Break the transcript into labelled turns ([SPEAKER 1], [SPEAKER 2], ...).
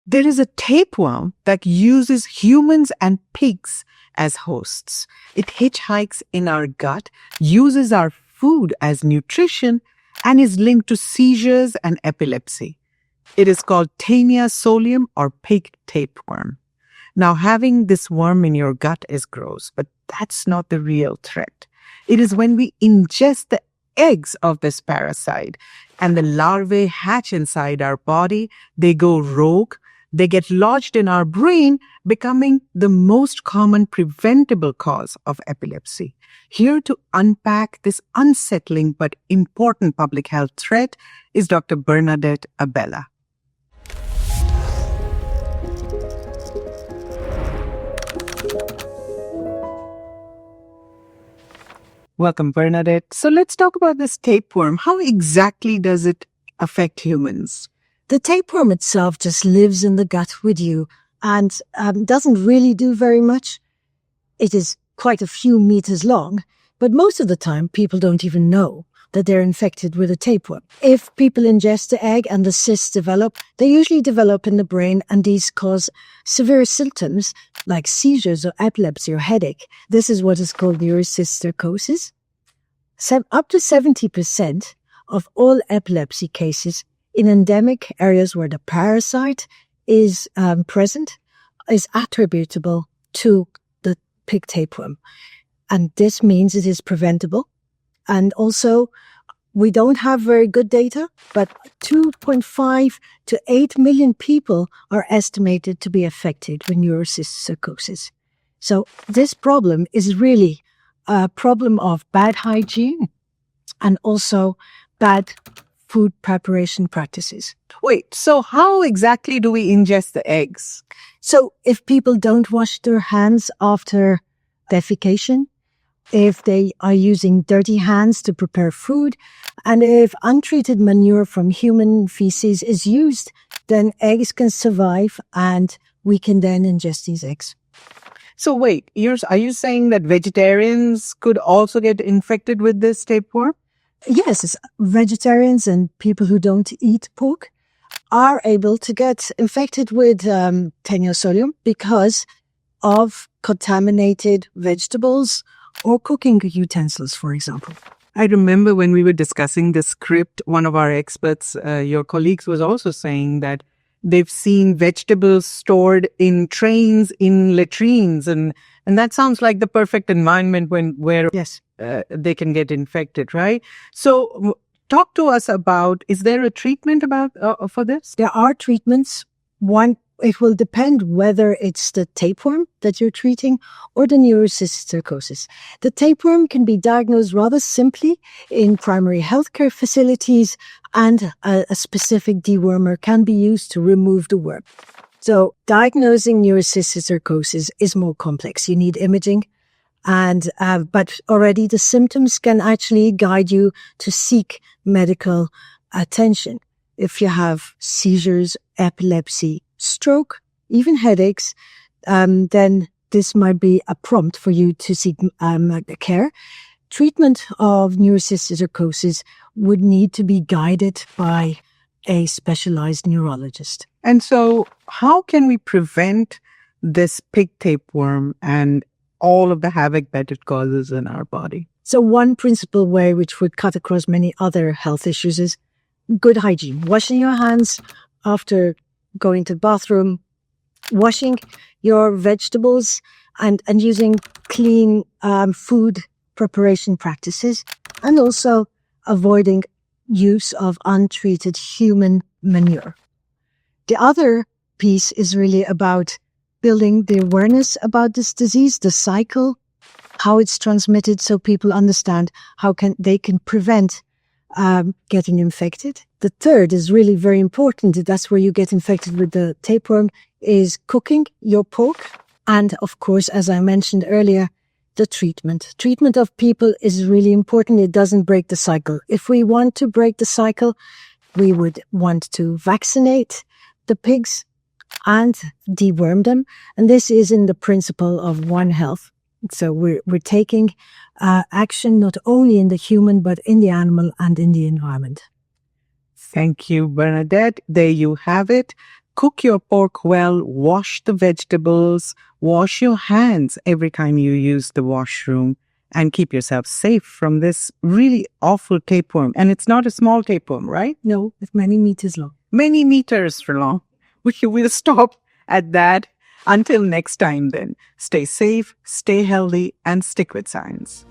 [SPEAKER 1] There is a tapeworm that uses humans and pigs as hosts. It hitchhikes in our gut, uses our food as nutrition, and is linked to seizures and epilepsy. It is called TENIA solium or pig tapeworm. Now, having this worm in your gut is gross, but that's not the real threat. It is when we ingest the eggs of this parasite and the larvae hatch inside our body, they go rogue, they get lodged in our brain, becoming the most common preventable cause of epilepsy. Here to unpack this unsettling but important public health threat is Dr. Bernadette Abella. Welcome, Bernadette. So let's talk about this tapeworm. How exactly does it affect humans?
[SPEAKER 2] The tapeworm itself just lives in the gut with you and doesn't really do very much. It is quite a few meters long, but most of the time people don't even know that they're infected with a tapeworm. If people ingest the egg and the cysts develop, they usually develop in the brain, and these cause severe symptoms like seizures or epilepsy or headache. This is what is called neurocysticercosis. Up to 70% of all epilepsy cases in endemic areas where the parasite is present is attributable to the pig tapeworm. And this means it is preventable. And also, we don't have very good data, but 2.5 to 8 million people are estimated to be affected with neurocysticercosis. So this problem is really a problem of bad hygiene and also bad food preparation practices.
[SPEAKER 1] Wait, so how exactly do we ingest the eggs?
[SPEAKER 2] So if people don't wash their hands after defecation, if they are using dirty hands to prepare food, and if untreated manure from human feces is used, then eggs can survive and we can then ingest these eggs.
[SPEAKER 1] So wait, are you saying that vegetarians could also get infected with this tapeworm?
[SPEAKER 2] Yes, vegetarians and people who don't eat pork are able to get infected with TENIA solium because of contaminated vegetables or cooking utensils, for example.
[SPEAKER 1] I remember when we were discussing the script, one of our experts, your colleagues, was also saying that they've seen vegetables stored in trains, in latrines, and that sounds like the perfect environment where
[SPEAKER 2] yes.
[SPEAKER 1] They can get infected, right? So talk to us about, is there a treatment for this?
[SPEAKER 2] There are treatments. One, it will depend whether it's the tapeworm that you're treating or the neurocysticercosis. The tapeworm can be diagnosed rather simply in primary healthcare facilities, and a specific dewormer can be used to remove the worm. So diagnosing neurocysticercosis is more complex. You need imaging, but already the symptoms can actually guide you to seek medical attention. If you have seizures, epilepsy, stroke, even headaches, then this might be a prompt for you to seek care. Treatment of neurocysticercosis would need to be guided by a specialized neurologist.
[SPEAKER 1] And so how can we prevent this pig tapeworm and all of the havoc that it causes in our body?
[SPEAKER 2] So one principal way, which would cut across many other health issues, is good hygiene. Washing your hands after going to the bathroom, washing your vegetables, and using clean food preparation practices, and also avoiding use of untreated human manure. The other piece is really about building the awareness about this disease, the cycle, how it's transmitted, so people understand how they can prevent getting infected. The third is really very important. That's where you get infected with the tapeworm, is cooking your pork. And of course, as I mentioned earlier, the treatment. Treatment of people is really important. It doesn't break the cycle. If we want to break the cycle, we would want to vaccinate the pigs and deworm them. And this is in the principle of One Health. So we're taking action not only in the human, but in the animal and in the environment.
[SPEAKER 1] Thank you, Bernadette. There you have it. Cook your pork well, wash the vegetables, wash your hands every time you use the washroom, and keep yourself safe from this really awful tapeworm. And it's not a small tapeworm, right?
[SPEAKER 2] No, it's many meters long.
[SPEAKER 1] Many meters long. We will stop at that. Until next time then, stay safe, stay healthy, and stick with science.